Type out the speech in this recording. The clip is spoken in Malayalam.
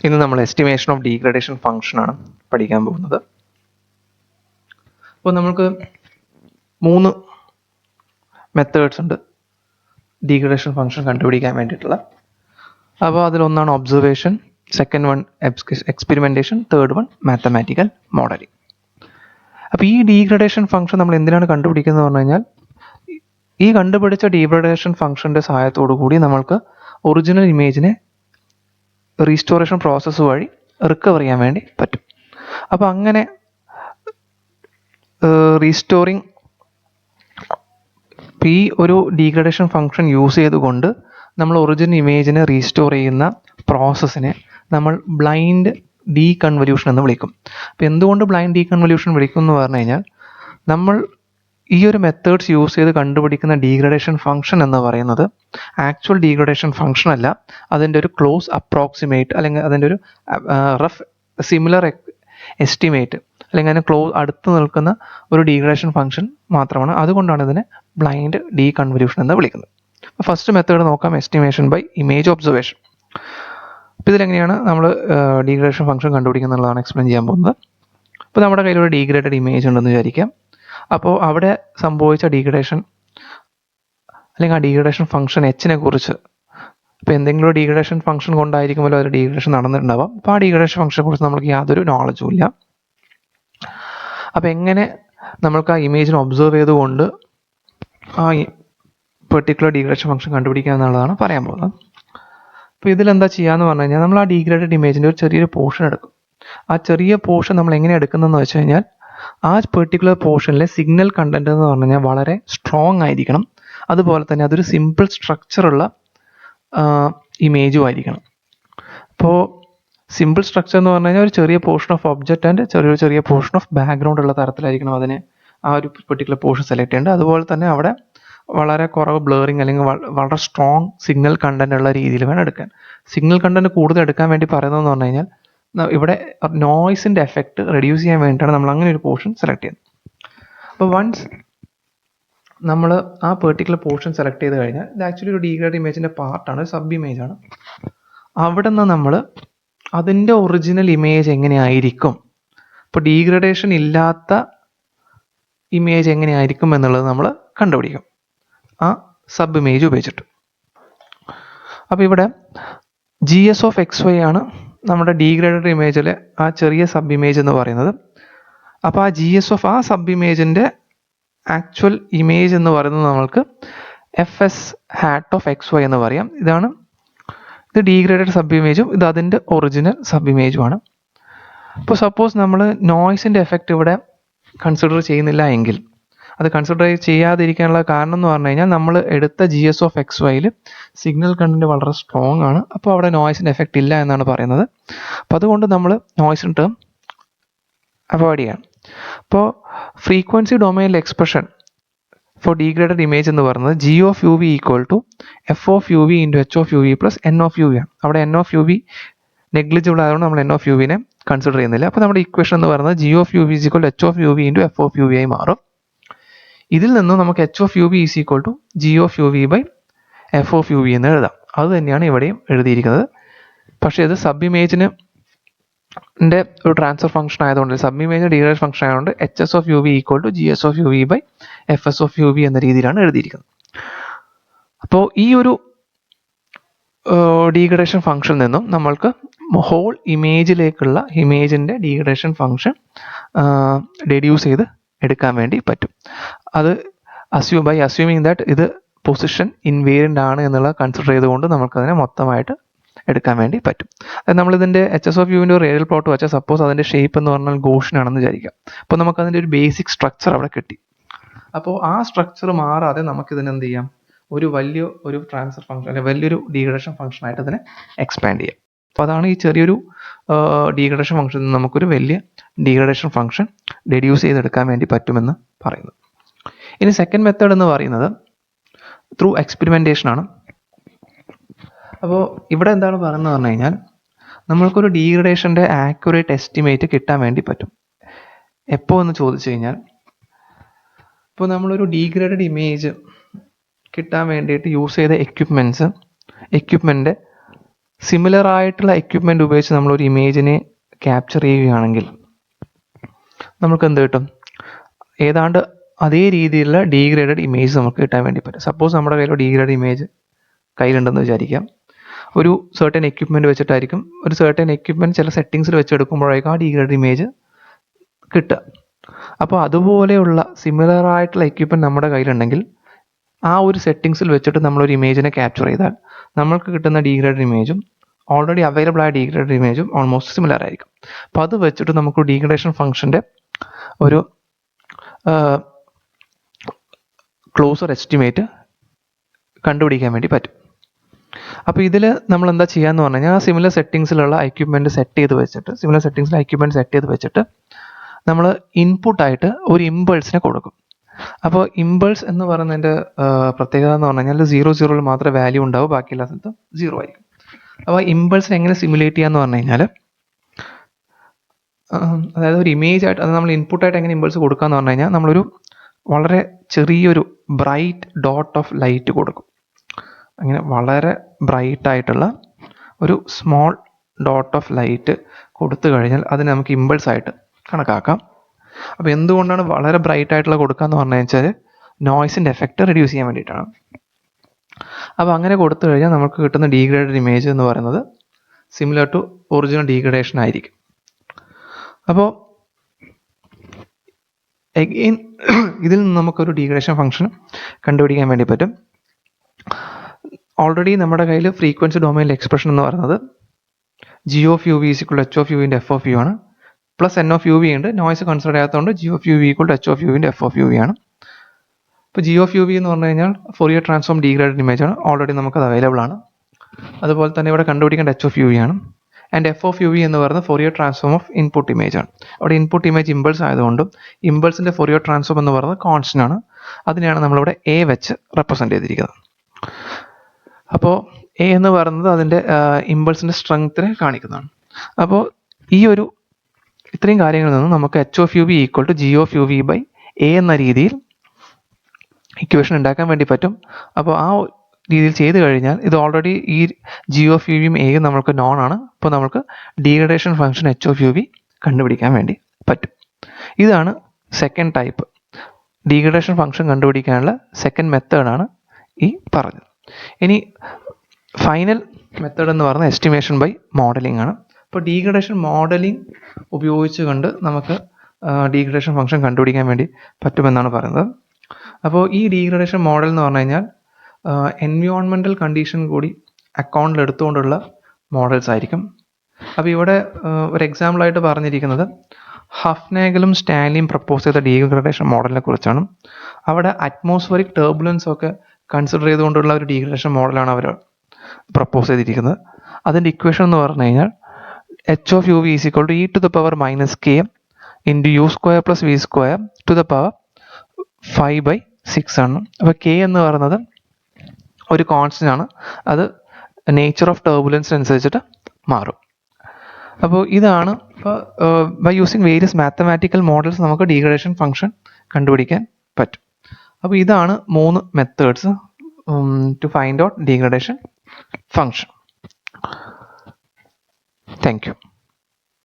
ഇന്ന് നമ്മൾ എസ്റ്റിമേഷൻ ഓഫ് ഡീഗ്രഡേഷൻ ഫംഗ്ഷൻ ആണ് പഠിക്കാൻ പോകുന്നത്. അപ്പോൾ നമുക്ക് 3 മെത്തേഡ്സ് ഉണ്ട് ഡീഗ്രഡേഷൻ ഫംഗ്ഷൻ കണ്ടുപിടിക്കാൻ വേണ്ടിയിട്ടുള്ള. അപ്പോൾ അതിലൊന്നാണ് observation, second one experimentation, third one mathematical modelling. അപ്പോൾ ഈ ഡീഗ്രഡേഷൻ ഫംഗ്ഷൻ നമ്മൾ എന്തിനാണ് കണ്ടുപിടിക്കുന്നത് പറഞ്ഞു കഴിഞ്ഞാൽ, ഈ കണ്ടുപിടിച്ച ഡീഗ്രഡേഷൻ ഫംഗ്ഷൻ്റെ സഹായത്തോടു കൂടി നമ്മൾക്ക് ഒറിജിനൽ ഇമേജിനെ റീസ്റ്റോറേഷൻ പ്രോസസ്സ് വഴി റിക്കവർ ചെയ്യാൻ വേണ്ടി പറ്റും. അപ്പോൾ അങ്ങനെ റീസ്റ്റോറിങ് ഈ ഒരു ഡീഗ്രഡേഷൻ ഫംഗ്ഷൻ യൂസ് ചെയ്തുകൊണ്ട് നമ്മൾ ഒറിജിനൽ ഇമേജിനെ റീസ്റ്റോർ ചെയ്യുന്ന പ്രോസസ്സിനെ നമ്മൾ ബ്ലൈൻഡ് ഡീകൺവല്യൂഷൻ എന്ന് വിളിക്കും. അപ്പോൾ എന്തുകൊണ്ട് ബ്ലൈൻഡ് ഡീകൺവല്യൂഷൻ വിളിക്കും എന്ന് പറഞ്ഞു കഴിഞ്ഞാൽ, നമ്മൾ ഈ ഒരു മെത്തേഡ്സ് യൂസ് ചെയ്ത് കണ്ടുപിടിക്കുന്ന ഡീഗ്രഡേഷൻ ഫംഗ്ഷൻ എന്ന് പറയുന്നത് ആക്ച്വൽ ഡീഗ്രഡേഷൻ ഫംഗ്ഷൻ അല്ല, അതിൻ്റെ ഒരു ക്ലോസ് അപ്രോക്സിമേറ്റ് അല്ലെങ്കിൽ അതിൻ്റെ ഒരു റഫ് സിമിലർ എസ്റ്റിമേറ്റ് അല്ലെങ്കിൽ അതിന് അടുത്ത് നിൽക്കുന്ന ഒരു ഡീഗ്രഡേഷൻ ഫംഗ്ഷൻ മാത്രമാണ്. അതുകൊണ്ടാണ് ഇതിനെ ബ്ലൈൻഡ് ഡീകൺവല്യൂഷൻ എന്ന് വിളിക്കുന്നത്. ഫസ്റ്റ് മെത്തേഡ് നോക്കാം, എസ്റ്റിമേഷൻ ബൈ ഇമേജ് ഒബ്സർവേഷൻ. അപ്പോൾ ഇതിലെങ്ങനെയാണ് നമ്മൾ ഡീഗ്രഡേഷൻ ഫംഗ്ഷൻ കണ്ടുപിടിക്കുന്നുള്ളതാണ് എക്സ്പ്ലെയിൻ ചെയ്യാൻ പോകുന്നത്. ഇപ്പോൾ നമ്മുടെ കയ്യിലൊരു ഡീഗ്രേഡഡ് ഇമേജ് ഉണ്ടെന്ന് വിചാരിക്കാം. അപ്പോൾ അവിടെ സംഭവിച്ച ഡീഗ്രഡേഷൻ അല്ലെങ്കിൽ ആ ഡീഗ്രഡേഷൻ ഫംഗ്ഷൻ എച്ചിനെ കുറിച്ച്, ഇപ്പോൾ എന്തെങ്കിലും ഒരു ഡീഗ്രഡേഷൻ ഫംഗ്ഷൻ കൊണ്ടായിരിക്കുമല്ലോ ഒരു ഡീഗ്രഡേഷൻ നടന്നിട്ടുണ്ടാവാം. അപ്പോൾ ആ ഡീഗ്രഡേഷൻ ഫംഗ്ഷനെ കുറിച്ച് നമുക്ക് യാതൊരു നോളജും ഇല്ല. അപ്പോൾ എങ്ങനെ നമ്മൾക്ക് ആ ഇമേജിനെ ഒബ്സർവ് ചെയ്തുകൊണ്ട് ആ പെർട്ടിക്കുലർ ഡീഗ്രഡേഷൻ ഫംഗ്ഷൻ കണ്ടുപിടിക്കുക എന്നുള്ളതാണ് പറയാൻ പോകുന്നത്. അപ്പോൾ ഇതിലെന്താ ചെയ്യാന്ന് പറഞ്ഞു കഴിഞ്ഞാൽ, നമ്മൾ ആ ഡീഗ്രേഡഡ് ഇമേജിൻ്റെ ഒരു ചെറിയൊരു പോർഷൻ എടുക്കും. ആ ചെറിയ പോർഷൻ നമ്മൾ എങ്ങനെ എടുക്കുന്നതെന്ന് വെച്ച് കഴിഞ്ഞാൽ, ആ പെർട്ടിക്കുലർ പോർഷനിലെ സിഗ്നൽ കണ്ടന്റ് എന്ന് പറഞ്ഞു കഴിഞ്ഞാൽ വളരെ സ്ട്രോങ് ആയിരിക്കണം. അതുപോലെ തന്നെ അതൊരു സിമ്പിൾ സ്ട്രക്ചറുള്ള ഇമേജും ആയിരിക്കണം. അപ്പോൾ സിമ്പിൾ സ്ട്രക്ചർ എന്ന് പറഞ്ഞു കഴിഞ്ഞാൽ ഒരു ചെറിയ പോർഷൻ ഓഫ് ഒബ്ജക്റ്റ് ആൻഡ് ചെറിയ പോർഷൻ ഓഫ് ബാക്ക്ഗ്രൗണ്ട് ഉള്ള തരത്തിലായിരിക്കണം അതിനെ ആ ഒരു പെർട്ടിക്കുലർ പോർഷൻ സെലക്ട് ചെയ്യേണ്ടത്. അതുപോലെ തന്നെ അവിടെ വളരെ കുറവ് ബ്ലറിങ് അല്ലെങ്കിൽ വളരെ സ്ട്രോങ് സിഗ്നൽ കണ്ടന്റ് ഉള്ള രീതിയിൽ വേണം എടുക്കാൻ. സിഗ്നൽ കണ്ടന്റ് കൂടുതൽ എടുക്കാൻ വേണ്ടി പറയുന്നതെന്ന് പറഞ്ഞു കഴിഞ്ഞാൽ, ഇവിടെ നോയ്സിൻ്റെ എഫക്റ്റ് റെഡ്യൂസ് ചെയ്യാൻ വേണ്ടിയിട്ടാണ് നമ്മൾ അങ്ങനെ ഒരു പോർഷൻ സെലക്ട് ചെയ്യുന്നത്. അപ്പോൾ വൺസ് നമ്മൾ ആ പെർട്ടിക്കുലർ പോർഷൻ സെലക്ട് ചെയ്ത് കഴിഞ്ഞാൽ, ഇത് ആക്ച്വലി ഒരു ഡീഗ്രേഡ് ഇമേജിൻ്റെ പാർട്ടാണ്, സബ് ഇമേജാണ്. അവിടെ നിന്ന് നമ്മൾ അതിൻ്റെ ഒറിജിനൽ ഇമേജ് എങ്ങനെയായിരിക്കും, ഇപ്പോൾ ഡീഗ്രഡേഷൻ ഇല്ലാത്ത ഇമേജ് എങ്ങനെയായിരിക്കും എന്നുള്ളത് നമ്മൾ കണ്ടുപിടിക്കും ആ സബ് ഇമേജ് ഉപയോഗിച്ചിട്ട്. അപ്പോൾ ഇവിടെ GS(xy) ആണ് നമ്മുടെ ഡീഗ്രേഡഡ് ഇമേജിലെ ആ ചെറിയ സബ് ഇമേജ് എന്ന് പറയുന്നത്. അപ്പോൾ ആ GS ആ സബ് ഇമേജിൻ്റെ ആക്ച്വൽ ഇമേജ് എന്ന് പറയുന്നത് നമ്മൾക്ക് FS(xy) എന്ന് പറയാം. ഇത് ഡീഗ്രേഡഡ് സബ് ഇമേജും ഇത് അതിൻ്റെ ഒറിജിനൽ സബ് ഇമേജുമാണ്. ഇപ്പോൾ സപ്പോസ് നമ്മൾ നോയ്സിൻ്റെ എഫക്റ്റ് ഇവിടെ കൺസിഡർ ചെയ്യുന്നില്ല എങ്കിൽ, അത് കൺസിഡർ ചെയ്യാതിരിക്കാനുള്ള കാരണം എന്ന് പറഞ്ഞു കഴിഞ്ഞാൽ, നമ്മൾ എടുത്ത GS(xy)ൽ സിഗ്നൽ കണ്ടന്റ് വളരെ സ്ട്രോങ് ആണ്. അപ്പോൾ അവിടെ നോയ്സിൻ്റെ എഫക്റ്റ് ഇല്ല എന്നാണ് പറയുന്നത്. അപ്പോൾ അതുകൊണ്ട് നമ്മൾ നോയ്സിൻ്റെ ടേം അവോയ്ഡ് ചെയ്യണം. അപ്പോൾ ഫ്രീക്വൻസി ഡൊമൈനിലെ എക്സ്പ്രഷൻ ഫോർ ഡീഗ്രേഡഡ് ഇമേജ് എന്ന് പറയുന്നത് G(uv) = F(uv) × H(uv) + N(uv) ആണ്. അവിടെ N(uv) നെഗ്ലിജിബിൾ ആയതുകൊണ്ട് നമ്മൾ N(uv)നെ കൺസിഡർ ചെയ്യുന്നില്ല. അപ്പോൾ നമ്മുടെ ഇക്വേഷൻ എന്ന് പറയുന്നത് G(uv) = H(uv) × F(uv) ആയി മാറും. ഇതിൽ നിന്നും നമുക്ക് H(uv) = G(uv) / F(uv) എന്ന് എഴുതാം. അത് തന്നെയാണ് ഇവിടെയും എഴുതിയിരിക്കുന്നത്. പക്ഷേ ഇത് സബ് ഇമേജിന് ഒരു ട്രാൻസ്ഫർ ഫംഗ്ഷൻ ആയതുകൊണ്ട്, സബ് ഇമേജ് ഡീഗ്രേഡേഷൻ ഫംഗ്ഷൻ ആയതുകൊണ്ട് HS(uv) = GS(uv) / FS(uv) എന്ന രീതിയിലാണ് എഴുതിയിരിക്കുന്നത്. അപ്പോൾ ഈ ഒരു ഡീഗ്രേഡേഷൻ ഫംഗ്ഷനിൽ നിന്നും നമ്മൾക്ക് ഹോൾ ഇമേജിലേക്കുള്ള ഇമേജിൻ്റെ ഡീഗ്രേഡേഷൻ ഫംഗ്ഷൻ ഡെഡ്യൂസ് ചെയ്ത് എടുക്കാൻ വേണ്ടി പറ്റും. അത് അസ്യൂമിങ് ദാറ്റ് ഇത് പൊസിഷൻ ഇൻവേരിയൻ്റ് ആണ് എന്നുള്ളത് കൺസിഡർ ചെയ്തുകൊണ്ട് നമുക്കതിനെ മൊത്തമായിട്ട് എടുക്കാൻ വേണ്ടി പറ്റും. നമ്മളിതിൻ്റെ HS(uv)ൻ്റെ ഒരു റിയൽ പ്ലോട്ട് വെച്ചാൽ, സപ്പോസ് അതിൻ്റെ ഷേപ്പ് എന്ന് പറഞ്ഞാൽ ഗോഷൻ ആണെന്ന് വിചാരിക്കാം. അപ്പോൾ നമുക്കതിൻ്റെ ഒരു ബേസിക് സ്ട്രക്ചർ അവിടെ കിട്ടി. അപ്പോൾ ആ സ്ട്രക്ചർ മാറാതെ നമുക്കിതിനെ എന്ത് ചെയ്യാം, ഒരു ട്രാൻസ്ഫർ ഫംഗ്ഷൻ അല്ലെങ്കിൽ വലിയൊരു ഡീഗ്രേഡേഷൻ ഫംഗ്ഷൻ ആയിട്ട് അതിനെ എക്സ്പാൻഡ് ചെയ്യാം. അപ്പോൾ അതാണ് ഈ ചെറിയൊരു ഡീഗ്രേഡേഷൻ ഫംഗ്ഷനിൽ നിന്ന് നമുക്കൊരു വലിയ ഡീഗ്രേഡേഷൻ ഫംഗ്ഷൻ ഡെഡ്യൂസ് ചെയ്തെടുക്കാൻ വേണ്ടി പറ്റുമെന്ന് പറയുന്നത്. ഇനി സെക്കൻഡ് മെത്തേഡ് എന്ന് പറയുന്നത് ത്രൂ എക്സ്പെരിമെൻറ്റേഷൻ ആണ്. അപ്പോൾ ഇവിടെ എന്താണ് പറയുന്നത് പറഞ്ഞു കഴിഞ്ഞാൽ, നമ്മൾക്കൊരു ഡീഗ്രഡേഷൻ്റെ ആക്യുറേറ്റ് എസ്റ്റിമേറ്റ് കിട്ടാൻ വേണ്ടി പറ്റും. എപ്പോൾ എന്ന് ചോദിച്ചു കഴിഞ്ഞാൽ, ഇപ്പോൾ നമ്മളൊരു ഡീഗ്രേഡഡ് ഇമേജ് കിട്ടാൻ വേണ്ടിയിട്ട് യൂസ് ചെയ്ത എക്യുപ്മെൻറ്റ് സിമിലർ ആയിട്ടുള്ള എക്യുപ്മെൻറ്റ് ഉപയോഗിച്ച് നമ്മളൊരു ഇമേജിനെ ക്യാപ്ചർ ചെയ്യുകയാണെങ്കിൽ നമുക്ക് എന്ത് കിട്ടും? ഏതാണ്ട് അതേ രീതിയിലുള്ള ഡീഗ്രേഡഡ് ഇമേജ് നമുക്ക് കിട്ടാൻ വേണ്ടി പറ്റും. സപ്പോസ് നമ്മുടെ കയ്യിൽ ഡീഗ്രേഡ് ഇമേജ് കയ്യിലുണ്ടെന്ന് വിചാരിക്കാം. ഒരു സർട്ടൻ എക്യുപ്മെൻറ്റ് വെച്ചിട്ടായിരിക്കും, ഒരു സർട്ടൻ എക്യുപ്മെൻറ്റ് ചില സെറ്റിങ്സിൽ വെച്ചെടുക്കുമ്പോഴായിരിക്കും ആ ഡീഗ്രേഡ് ഇമേജ് കിട്ടുക. അപ്പോൾ അതുപോലെയുള്ള സിമിലർ ആയിട്ടുള്ള എക്യുപ്മെൻറ്റ് നമ്മുടെ കയ്യിലുണ്ടെങ്കിൽ ആ ഒരു സെറ്റിങ്സിൽ വെച്ചിട്ട് നമ്മളൊരു ഇമേജിനെ ക്യാപ്ചർ ചെയ്താൽ നമ്മൾക്ക് കിട്ടുന്ന ഡീഗ്രേഡഡ് ഇമേജും ഓൾറെഡി അവൈലബിൾ ആയ ഡീഗ്രേഡഡ് ഇമേജും ഓൾമോസ്റ്റ് സിമിലർ ആയിരിക്കും. അപ്പോൾ അത് വെച്ചിട്ട് നമുക്ക് ഡീഗ്രേഡേഷൻ ഫംഗ്ഷൻ്റെ ഒരു ക്ലോസർ എസ്റ്റിമേറ്റ് കണ്ടുപിടിക്കാൻ വേണ്ടി പറ്റും. അപ്പോൾ ഇതിൽ നമ്മൾ എന്താ ചെയ്യാന്ന് പറഞ്ഞു കഴിഞ്ഞാൽ സിമിലർ സെറ്റിങ്സിലുള്ള എക്യുപ്മെൻറ്റ് സെറ്റ് ചെയ്ത് വെച്ചിട്ട് നമ്മൾ ഇൻപുട്ടായിട്ട് ഒരു ഇമ്പൾസിനെ കൊടുക്കും. അപ്പോൾ ഇമ്പൾസ് എന്ന് പറയുന്നതിൻ്റെ പ്രത്യേകത എന്ന് പറഞ്ഞു കഴിഞ്ഞാൽ 0 മാത്രമേ വാല്യൂ ഉണ്ടാവും, ബാക്കി എല്ലാ സ്ഥലത്തും 0 ആയിരിക്കും. അപ്പോൾ ഇമ്പൾസിനെ എങ്ങനെ സിമുലേറ്റ് ചെയ്യാന്ന് പറഞ്ഞു കഴിഞ്ഞാൽ, അതായത് ഒരു ഇമേജ് ആയിട്ട് അത് നമ്മൾ ഇൻപുട്ടായിട്ട് എങ്ങനെ ഇമ്പൾസ് കൊടുക്കാന്ന് പറഞ്ഞു കഴിഞ്ഞാൽ നമ്മളൊരു വളരെ ചെറിയൊരു ബ്രൈറ്റ് ഡോട്ട് ഓഫ് ലൈറ്റ് കൊടുക്കും. അങ്ങനെ വളരെ ബ്രൈറ്റ് ആയിട്ടുള്ള ഒരു സ്മോൾ ഡോട്ട് ഓഫ് ലൈറ്റ് കൊടുത്തു കഴിഞ്ഞാൽ അതിന് നമുക്ക് ഇമ്പൾസ് ആയിട്ട് കണക്കാക്കാം. അപ്പോൾ എന്തുകൊണ്ടാണ് വളരെ ബ്രൈറ്റ് ആയിട്ടുള്ള കൊടുക്കാന്ന് പറഞ്ഞു വെച്ചാൽ നോയ്സിൻ്റെ എഫക്റ്റ് റെഡ്യൂസ് ചെയ്യാൻ വേണ്ടിയിട്ടാണ്. അപ്പോൾ അങ്ങനെ കൊടുത്തു കഴിഞ്ഞാൽ നമുക്ക് കിട്ടുന്ന ഡീഗ്രേഡഡ് ഇമേജ് എന്ന് പറയുന്നത് സിമിലർ ടു ഒറിജിനൽ ഡീഗ്രേഡേഷൻ ആയിരിക്കും. അപ്പോൾ എഗെയിൻ ഇതിൽ നിന്ന് നമുക്കൊരു ഡീഗ്രേഡേഷൻ ഫംഗ്ഷൻ കണ്ടുപിടിക്കാൻ വേണ്ടി പറ്റും. ഓൾറെഡി നമ്മുടെ കയ്യിൽ ഫ്രീക്വൻസി ഡൊമൈനിലെ എക്സ്പ്രഷൻ എന്ന് പറയുന്നത് g of u v is equal to h of u into f of u ആണ്, plus n of u v ഉണ്ട്. നോയ്സ് കൺസിഡർ ചെയ്യാത്തതുകൊണ്ട് g of u v equal to h of u into f of u v ആണ്. ഇപ്പോൾ g of u v എന്ന് പറഞ്ഞു കഴിഞ്ഞാൽ ഫോറിയർ ട്രാൻസ്ഫോം ഡീഗ്രേഡഡ് ഇമേജ് ആണ്, ഓൾറെഡി നമുക്കത് അവൈലബിൾ ആണ്. അതുപോലെ തന്നെ ഇവിടെ കണ്ടുപിടിക്കേണ്ട h of u v ആണ്. And f of u v എന്ന് പറയുന്നത് Fourier transform of input image ആണ്. അവിടെ ഇൻപുട്ട് ഇമേജ് ഇമ്പൾസ് ആയതുകൊണ്ടും ഇമ്പൾസിൻ്റെ ഫോറിയർ ട്രാൻസ്ഫോം എന്ന് പറയുന്നത് കോൺസ്റ്റന്റ് ആണ്. അതിനെയാണ് നമ്മളിവിടെ a വെച്ച് റെപ്രസെൻറ്റ് ചെയ്തിരിക്കുന്നത്. അപ്പോൾ a എന്ന് പറയുന്നത് അതിൻ്റെ ഇമ്പൾസിൻ്റെ സ്ട്രെങ്ത്തിനെ കാണിക്കുന്നതാണ്. അപ്പോൾ ഈ ഒരു ഇത്രയും കാര്യങ്ങളിൽ നിന്ന് നമുക്ക് h of u v equal to g of u v by a എന്ന രീതിയിൽ ഇക്വേഷൻ ഉണ്ടാക്കാൻ വേണ്ടി പറ്റും. അപ്പോൾ ആ രീതിയിൽ ചെയ്ത് കഴിഞ്ഞാൽ ഇത് ഓൾറെഡി ഈ g of u vയും എയും നമ്മൾക്ക് നോൺ ആണ്. അപ്പോൾ നമുക്ക് degradation function h of u v കണ്ടുപിടിക്കാൻ വേണ്ടി പറ്റും. ഇതാണ് സെക്കൻഡ് ടൈപ്പ് ഡീഗ്രേഡേഷൻ ഫംഗ്ഷൻ കണ്ടുപിടിക്കാനുള്ള സെക്കൻഡ് മെത്തേഡാണ് ഈ പറഞ്ഞത്. ഇനി ഫൈനൽ മെത്തേഡ് എന്ന് പറയുന്നത് എസ്റ്റിമേഷൻ ബൈ മോഡലിംഗ് ആണ്. അപ്പോൾ ഡീഗ്രേഡേഷൻ മോഡലിംഗ് ഉപയോഗിച്ച് കൊണ്ട് നമുക്ക് ഡീഗ്രേഡേഷൻ ഫംഗ്ഷൻ കണ്ടുപിടിക്കാൻ വേണ്ടി പറ്റുമെന്നാണ് പറയുന്നത്. അപ്പോൾ ഈ ഡീഗ്രേഡേഷൻ മോഡൽ എന്ന് പറഞ്ഞു കഴിഞ്ഞാൽ എൻവയോൺമെൻറ്റൽ കണ്ടീഷൻ കൂടി അക്കൗണ്ടിൽ എടുത്തുകൊണ്ടുള്ള മോഡൽസ് ആയിരിക്കും. അപ്പോൾ ഇവിടെ ഒരു എക്സാമ്പിളായിട്ട് പറഞ്ഞിരിക്കുന്നത് ഹഫ്നാഗലും സ്റ്റാൻലിയും പ്രപ്പോസ് ചെയ്ത ഡീഗ്രേഡേഷൻ മോഡലിനെ കുറിച്ചാണ്. അവിടെ അറ്റ്മോസ്ഫറിക് ടർബുലൻസ് ഒക്കെ കൺസിഡർ ചെയ്തുകൊണ്ടുള്ള ഒരു ഡീഗ്രേഡേഷൻ മോഡലാണ് അവർ പ്രപ്പോസ് ചെയ്തിരിക്കുന്നത്. അതിൻ്റെ ഇക്വേഷൻ എന്ന് പറഞ്ഞു കഴിഞ്ഞാൽ h of u v is equal to e to the power minus k into u square plus v square to the power 5/6 ആണ്. അപ്പോൾ k എന്ന് പറയുന്നത് ഒരു കോൺസ്റ്റന്റ് ആണ്, അത് നേച്ചർ ഓഫ് ടർബുലൻസ് അനുസരിച്ചിട്ട് മാറും. അപ്പോൾ ഇതാണ് ഇപ്പോൾ by using various mathematical models നമുക്ക് ഡീഗ്രേഡേഷൻ ഫംഗ്ഷൻ കണ്ടുപിടിക്കാൻ പറ്റും. അപ്പോൾ ഇതാണ് 3 methods to find out degradation function. Thank you.